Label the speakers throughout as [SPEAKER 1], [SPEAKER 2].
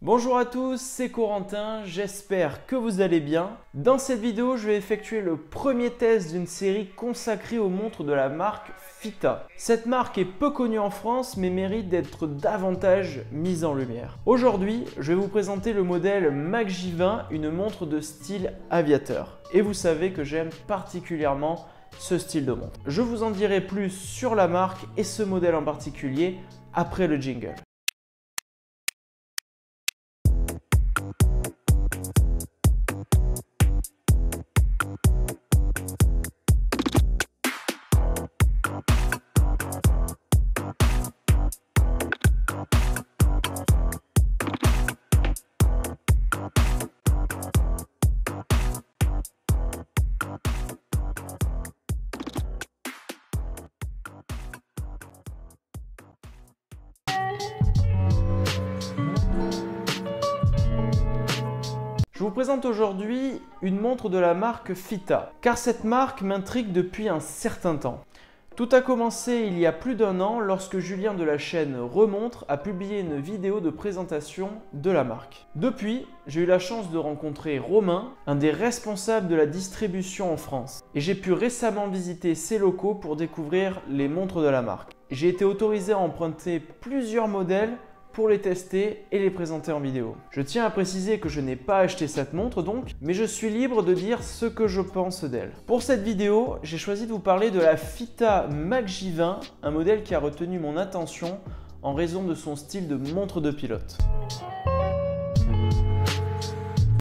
[SPEAKER 1] Bonjour à tous, c'est Corentin, j'espère que vous allez bien. Dans cette vidéo, je vais effectuer le premier test d'une série consacrée aux montres de la marque Fita. Cette marque est peu connue en France mais mérite d'être davantage mise en lumière. Aujourd'hui, je vais vous présenter le modèle Mag J20, une montre de style aviateur. Et vous savez que j'aime particulièrement ce style de montre. Je vous en dirai plus sur la marque et ce modèle en particulier après le jingle. Je vous présente aujourd'hui une montre de la marque Fita, car cette marque m'intrigue depuis un certain temps. Tout a commencé il y a plus d'un an lorsque Julien de la chaîne Remontre a publié une vidéo de présentation de la marque. Depuis, j'ai eu la chance de rencontrer Romain, un des responsables de la distribution en France. Et j'ai pu récemment visiter ses locaux pour découvrir les montres de la marque. J'ai été autorisé à emprunter plusieurs modèles pour les tester et les présenter en vidéo. Je tiens à préciser que je n'ai pas acheté cette montre donc, mais je suis libre de dire ce que je pense d'elle. Pour cette vidéo, j'ai choisi de vous parler de la Fita Mag J20, un modèle qui a retenu mon attention en raison de son style de montre de pilote.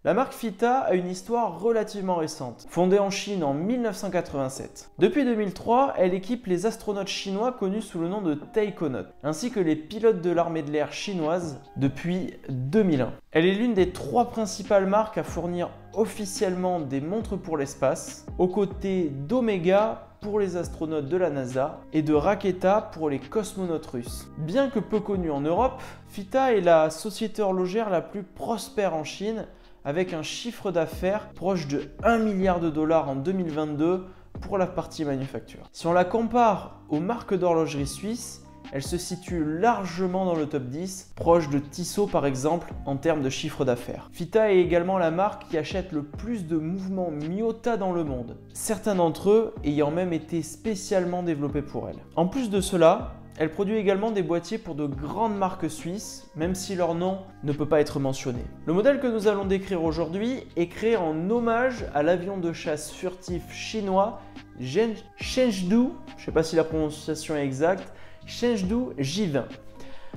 [SPEAKER 1] La marque Fita a une histoire relativement récente, fondée en Chine en 1987. Depuis 2003, elle équipe les astronautes chinois connus sous le nom de taïkonautes, ainsi que les pilotes de l'armée de l'air chinoise depuis 2001. Elle est l'une des 3 principales marques à fournir officiellement des montres pour l'espace, aux côtés d'Omega pour les astronautes de la NASA et de Raketa pour les cosmonautes russes. Bien que peu connue en Europe, Fita est la société horlogère la plus prospère en Chine, avec un chiffre d'affaires proche de 1 milliard de dollars en 2022 pour la partie manufacture. Si on la compare aux marques d'horlogerie suisses, elle se situe largement dans le top 10, proche de Tissot par exemple en termes de chiffre d'affaires. Fita est également la marque qui achète le plus de mouvements Miyota dans le monde, certains d'entre eux ayant même été spécialement développés pour elle. En plus de cela, elle produit également des boîtiers pour de grandes marques suisses, même si leur nom ne peut pas être mentionné. Le modèle que nous allons décrire aujourd'hui est créé en hommage à l'avion de chasse furtif chinois Chengdu, je ne sais pas si la prononciation est exacte, Chengdu J20.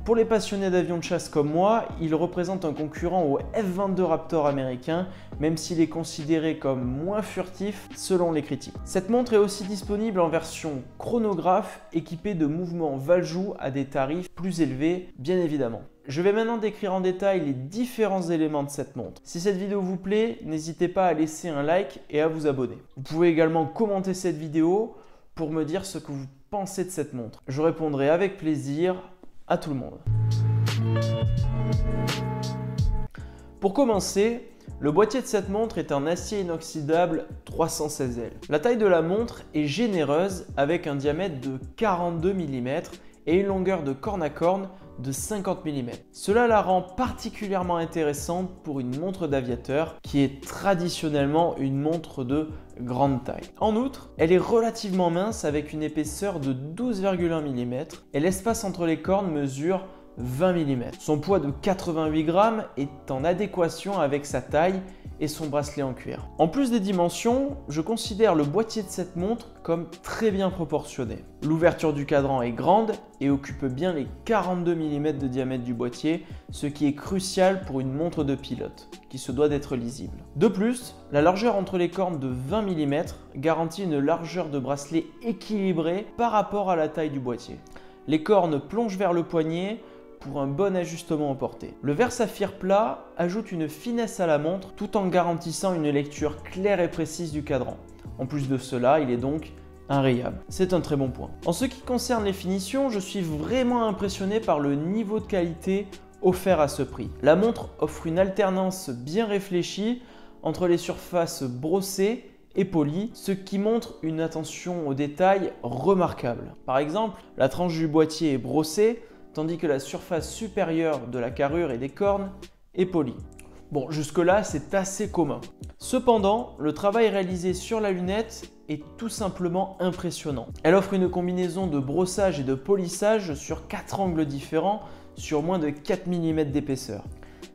[SPEAKER 1] Pour les passionnés d'avions de chasse comme moi, il représente un concurrent au F-22 Raptor américain, même s'il est considéré comme moins furtif selon les critiques. Cette montre est aussi disponible en version chronographe équipée de mouvements Valjoux à des tarifs plus élevés, bien évidemment. Je vais maintenant décrire en détail les différents éléments de cette montre. Si cette vidéo vous plaît, n'hésitez pas à laisser un like et à vous abonner. Vous pouvez également commenter cette vidéo pour me dire ce que vous pensez de cette montre. Je répondrai avec plaisir à tout le monde. Pour commencer, le boîtier de cette montre est en acier inoxydable 316L. La taille de la montre est généreuse avec un diamètre de 42 mm et une longueur de corne à corne de 50 mm. Cela la rend particulièrement intéressante pour une montre d'aviateur qui est traditionnellement une montre de grande taille. En outre, elle est relativement mince avec une épaisseur de 12,1 mm et l'espace entre les cornes mesure 20 mm. Son poids de 88 grammes est en adéquation avec sa taille et son bracelet en cuir. En plus des dimensions, je considère le boîtier de cette montre comme très bien proportionné. L'ouverture du cadran est grande et occupe bien les 42 mm de diamètre du boîtier, ce qui est crucial pour une montre de pilote, qui se doit d'être lisible. De plus, la largeur entre les cornes de 20 mm garantit une largeur de bracelet équilibrée par rapport à la taille du boîtier. Les cornes plongent vers le poignet pour un bon ajustement au porté. Le verre saphir plat ajoute une finesse à la montre tout en garantissant une lecture claire et précise du cadran. En plus de cela, il est donc inrayable. C'est un très bon point. En ce qui concerne les finitions, je suis vraiment impressionné par le niveau de qualité offert à ce prix. La montre offre une alternance bien réfléchie entre les surfaces brossées et polies, ce qui montre une attention aux détails remarquable. Par exemple, la tranche du boîtier est brossée, tandis que la surface supérieure de la carrure et des cornes et poli. Bon, jusque-là, c'est assez commun. Cependant, le travail réalisé sur la lunette est tout simplement impressionnant. Elle offre une combinaison de brossage et de polissage sur 4 angles différents sur moins de 4 mm d'épaisseur.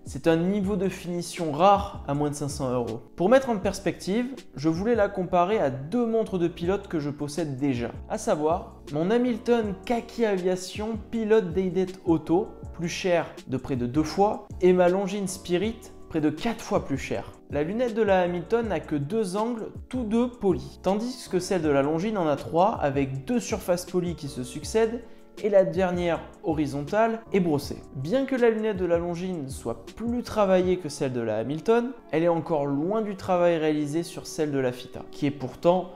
[SPEAKER 1] C'est un niveau de finition rare à moins de 500 €. Pour mettre en perspective, je voulais la comparer à 2 montres de pilote que je possède déjà. À savoir, mon Hamilton Kaki Aviation Pilot Day-Date Auto, plus cher de près de 2 fois, et ma Longines Spirit, près de 4 fois plus cher. La lunette de la Hamilton n'a que 2 angles, tous deux polis, tandis que celle de la Longines en a 3 avec 2 surfaces polies qui se succèdent et la dernière horizontale est brossée. Bien que la lunette de la Longines soit plus travaillée que celle de la Hamilton, elle est encore loin du travail réalisé sur celle de la Fita, qui est pourtant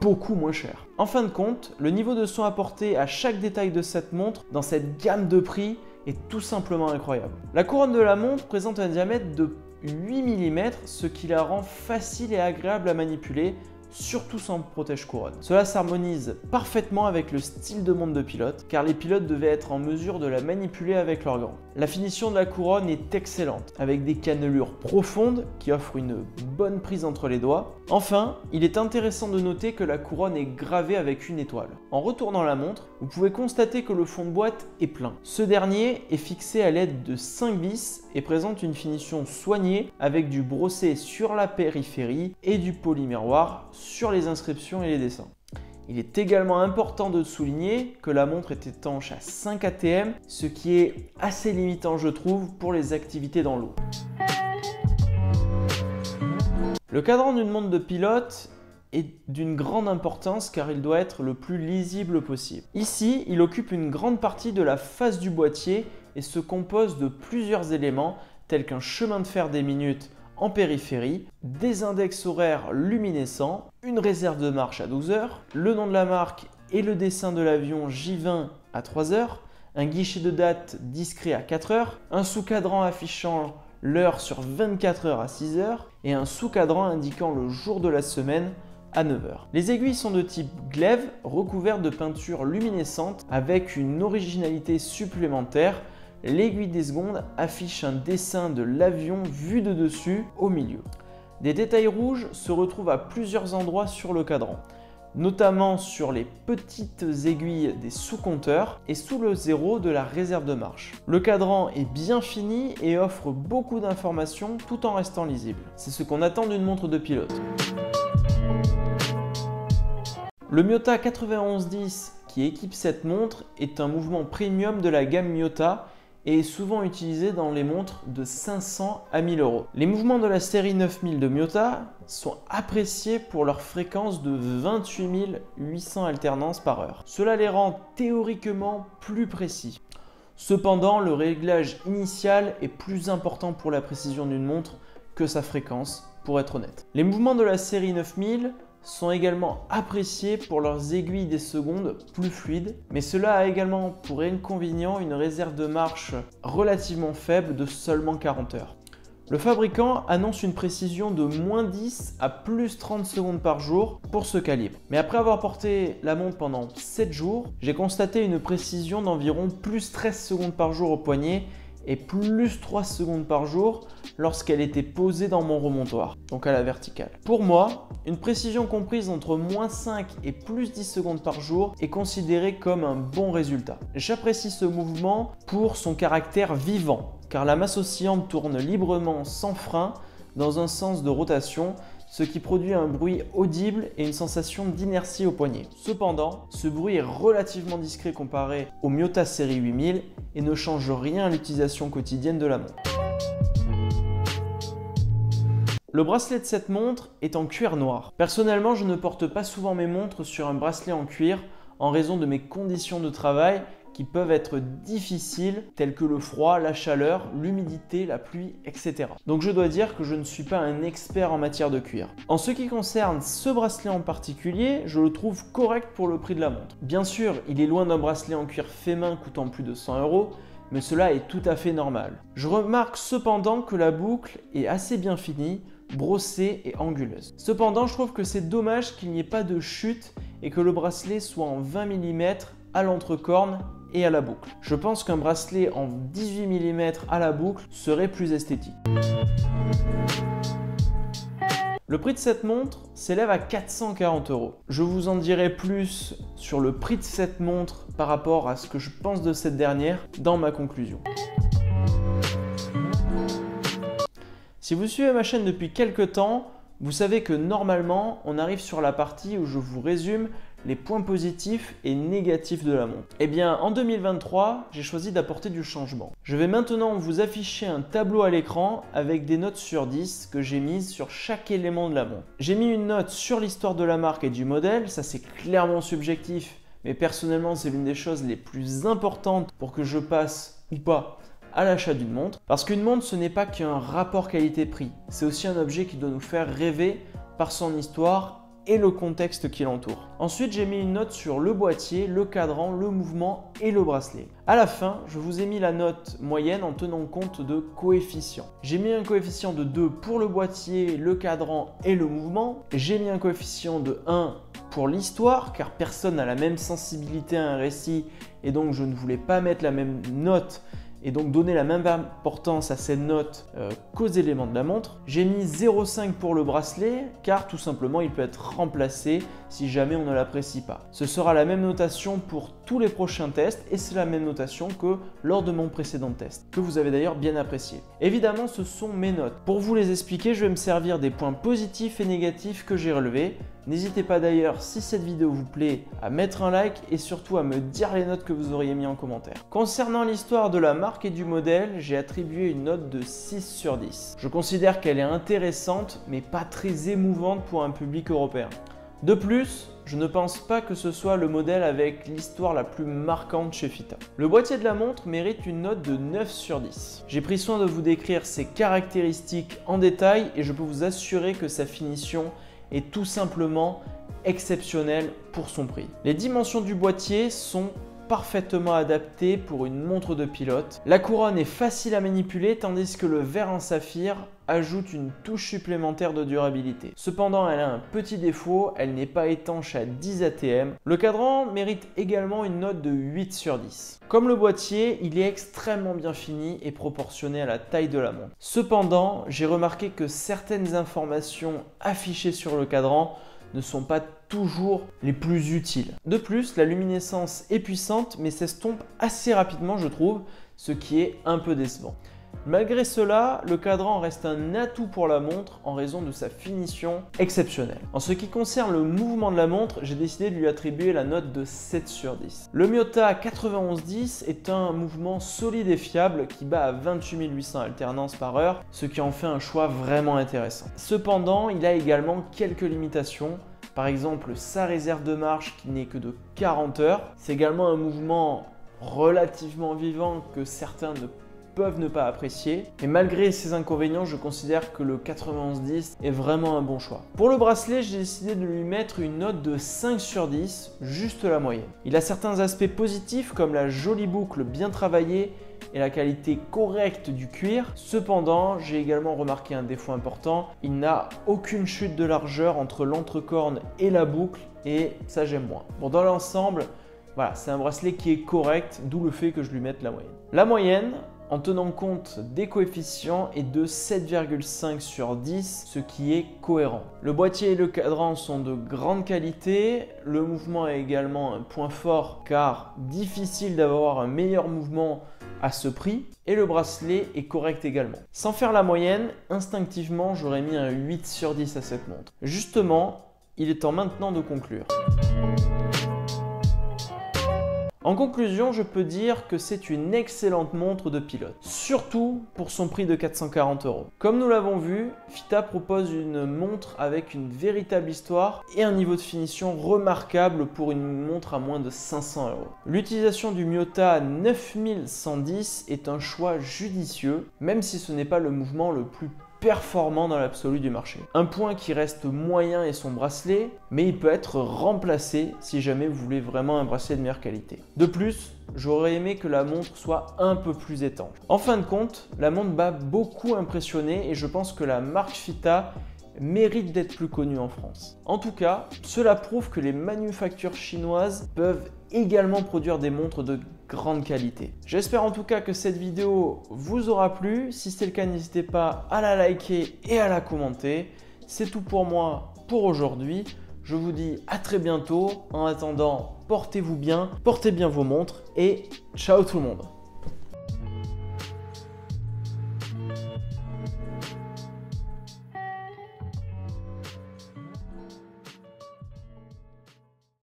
[SPEAKER 1] beaucoup moins cher. En fin de compte, le niveau de son apporté à chaque détail de cette montre dans cette gamme de prix est tout simplement incroyable. La couronne de la montre présente un diamètre de 8 mm, ce qui la rend facile et agréable à manipuler, surtout sans protège-couronne. Cela s'harmonise parfaitement avec le style de montre de pilote, car les pilotes devaient être en mesure de la manipuler avec leurs gants. La finition de la couronne est excellente, avec des cannelures profondes qui offrent une bonne prise entre les doigts. Enfin, il est intéressant de noter que la couronne est gravée avec une étoile. En retournant la montre, vous pouvez constater que le fond de boîte est plein. Ce dernier est fixé à l'aide de 5 vis et présente une finition soignée avec du brossé sur la périphérie et du polymiroir sur les inscriptions et les dessins. Il est également important de souligner que la montre est étanche à 5 ATM, ce qui est assez limitant je trouve pour les activités dans l'eau. Le cadran d'une montre de pilote est d'une grande importance car il doit être le plus lisible possible. Ici, il occupe une grande partie de la face du boîtier et se compose de plusieurs éléments tels qu'un chemin de fer des minutes en périphérie, des index horaires luminescents, une réserve de marche à 12 heures, le nom de la marque et le dessin de l'avion J20 à 3 heures, un guichet de date discret à 4 heures, un sous-cadran affichant l'heure sur 24 heures à 6 heures et un sous-cadran indiquant le jour de la semaine à 9 heures. Les aiguilles sont de type glaive recouvertes de peinture luminescente avec une originalité supplémentaire. L'aiguille des secondes affiche un dessin de l'avion vu de dessus au milieu. Des détails rouges se retrouvent à plusieurs endroits sur le cadran, notamment sur les petites aiguilles des sous-compteurs et sous le zéro de la réserve de marche. Le cadran est bien fini et offre beaucoup d'informations tout en restant lisible. C'est ce qu'on attend d'une montre de pilote. Le Miyota 9110 qui équipe cette montre est un mouvement premium de la gamme Miyota et est souvent utilisé dans les montres de 500 à 1000 €. Les mouvements de la série 9000 de Miyota sont appréciés pour leur fréquence de 28 800 alternances par heure. Cela les rend théoriquement plus précis. Cependant, le réglage initial est plus important pour la précision d'une montre que sa fréquence, pour être honnête. Les mouvements de la série 9000 sont également appréciés pour leurs aiguilles des secondes plus fluides, mais cela a également pour inconvénient une réserve de marche relativement faible de seulement 40 heures. Le fabricant annonce une précision de moins 10 à plus 30 secondes par jour pour ce calibre. Mais après avoir porté la montre pendant 7 jours, j'ai constaté une précision d'environ plus 13 secondes par jour au poignet et plus 3 secondes par jour lorsqu'elle était posée dans mon remontoir, donc à la verticale. Pour moi, une précision comprise entre moins 5 et plus 10 secondes par jour est considérée comme un bon résultat. J'apprécie ce mouvement pour son caractère vivant, car la masse oscillante tourne librement sans frein dans un sens de rotation, ce qui produit un bruit audible et une sensation d'inertie au poignet. Cependant, ce bruit est relativement discret comparé au Miyota série 8000 et ne change rien à l'utilisation quotidienne de la montre. Le bracelet de cette montre est en cuir noir. Personnellement, je ne porte pas souvent mes montres sur un bracelet en cuir en raison de mes conditions de travail qui peuvent être difficiles, telles que le froid, la chaleur, l'humidité, la pluie, etc. Donc je dois dire que je ne suis pas un expert en matière de cuir. En ce qui concerne ce bracelet en particulier, je le trouve correct pour le prix de la montre. Bien sûr, il est loin d'un bracelet en cuir fait main coûtant plus de 100 €, mais cela est tout à fait normal. Je remarque cependant que la boucle est assez bien finie, brossée et anguleuse. Cependant, je trouve que c'est dommage qu'il n'y ait pas de chute et que le bracelet soit en 20 mm à l'entrecorne et à la boucle. Je pense qu'un bracelet en 18 mm à la boucle serait plus esthétique. Le prix de cette montre s'élève à 440 €. Je vous en dirai plus sur le prix de cette montre par rapport à ce que je pense de cette dernière dans ma conclusion. Si vous suivez ma chaîne depuis quelques temps, vous savez que normalement, on arrive sur la partie où je vous résume les points positifs et négatifs de la montre. Eh bien, en 2023, j'ai choisi d'apporter du changement. Je vais maintenant vous afficher un tableau à l'écran avec des notes sur 10 que j'ai mises sur chaque élément de la montre. J'ai mis une note sur l'histoire de la marque et du modèle, ça c'est clairement subjectif, mais personnellement c'est l'une des choses les plus importantes pour que je passe ou pas à l'achat d'une montre. Parce qu'une montre, ce n'est pas qu'un rapport qualité-prix, c'est aussi un objet qui doit nous faire rêver par son histoire et le contexte qui l'entoure. Ensuite, j'ai mis une note sur le boîtier, le cadran, le mouvement et le bracelet. À la fin, je vous ai mis la note moyenne en tenant compte de coefficients. J'ai mis un coefficient de 2 pour le boîtier, le cadran et le mouvement. J'ai mis un coefficient de 1 pour l'histoire, car personne n'a la même sensibilité à un récit et donc je ne voulais pas mettre la même note et donc donner la même importance à cette note qu'aux éléments de la montre. J'ai mis 0,5 pour le bracelet car tout simplement il peut être remplacé si jamais on ne l'apprécie pas. Ce sera la même notation pour tous les prochains tests et c'est la même notation que lors de mon précédent test, que vous avez d'ailleurs bien apprécié. Évidemment, ce sont mes notes. Pour vous les expliquer, je vais me servir des points positifs et négatifs que j'ai relevés. N'hésitez pas d'ailleurs, si cette vidéo vous plaît, à mettre un like et surtout à me dire les notes que vous auriez mis en commentaire. Concernant l'histoire de la marque et du modèle, j'ai attribué une note de 6 sur 10. Je considère qu'elle est intéressante mais pas très émouvante pour un public européen. De plus, je ne pense pas que ce soit le modèle avec l'histoire la plus marquante chez Fita. Le boîtier de la montre mérite une note de 9 sur 10. J'ai pris soin de vous décrire ses caractéristiques en détail et je peux vous assurer que sa finition est tout simplement exceptionnelle pour son prix. Les dimensions du boîtier sont parfaitement adaptées pour une montre de pilote. La couronne est facile à manipuler tandis que le verre en saphir ajoute une touche supplémentaire de durabilité. Cependant, elle a un petit défaut, elle n'est pas étanche à 10 ATM. Le cadran mérite également une note de 8 sur 10. Comme le boîtier, il est extrêmement bien fini et proportionné à la taille de la montre. Cependant, j'ai remarqué que certaines informations affichées sur le cadran ne sont pas toujours les plus utiles. De plus, la luminescence est puissante mais s'estompe assez rapidement, je trouve, ce qui est un peu décevant. Malgré cela, le cadran reste un atout pour la montre en raison de sa finition exceptionnelle. En ce qui concerne le mouvement de la montre, j'ai décidé de lui attribuer la note de 7 sur 10. Le Miyota 9110 est un mouvement solide et fiable qui bat à 28 800 alternances par heure, ce qui en fait un choix vraiment intéressant. Cependant, il a également quelques limitations. Par exemple, sa réserve de marche qui n'est que de 40 heures. C'est également un mouvement relativement vivant que certains peuvent ne pas apprécier. Mais malgré ces inconvénients, je considère que le 9110 est vraiment un bon choix. Pour le bracelet, j'ai décidé de lui mettre une note de 5 sur 10, juste la moyenne. Il a certains aspects positifs comme la jolie boucle bien travaillée et la qualité correcte du cuir. Cependant, j'ai également remarqué un défaut important, il n'a aucune chute de largeur entre l'entrecorne et la boucle et ça j'aime moins. Bon, dans l'ensemble, voilà, c'est un bracelet qui est correct, d'où le fait que je lui mette la moyenne. La moyenne, en tenant compte des coefficients, est de 7,5 sur 10, ce qui est cohérent. Le boîtier et le cadran sont de grande qualité, le mouvement est également un point fort car difficile d'avoir un meilleur mouvement à ce prix et le bracelet est correct également. Sans faire la moyenne, instinctivement j'aurais mis un 8 sur 10 à cette montre. Justement, il est temps maintenant de conclure. En conclusion, je peux dire que c'est une excellente montre de pilote, surtout pour son prix de 440 €. Comme nous l'avons vu, Fita propose une montre avec une véritable histoire et un niveau de finition remarquable pour une montre à moins de 500 €. L'utilisation du Miyota 9110 est un choix judicieux, même si ce n'est pas le mouvement le plus performant dans l'absolu du marché. Un point qui reste moyen est son bracelet, mais il peut être remplacé si jamais vous voulez vraiment un bracelet de meilleure qualité. De plus, j'aurais aimé que la montre soit un peu plus étanche. En fin de compte, la montre m'a beaucoup impressionné et je pense que la marque Fita mérite d'être plus connue en France. En tout cas, cela prouve que les manufactures chinoises peuvent également produire des montres de grande qualité. J'espère en tout cas que cette vidéo vous aura plu. Si c'est le cas, n'hésitez pas à la liker et à la commenter. C'est tout pour moi pour aujourd'hui. Je vous dis à très bientôt. En attendant, portez-vous bien, portez bien vos montres et ciao tout le monde.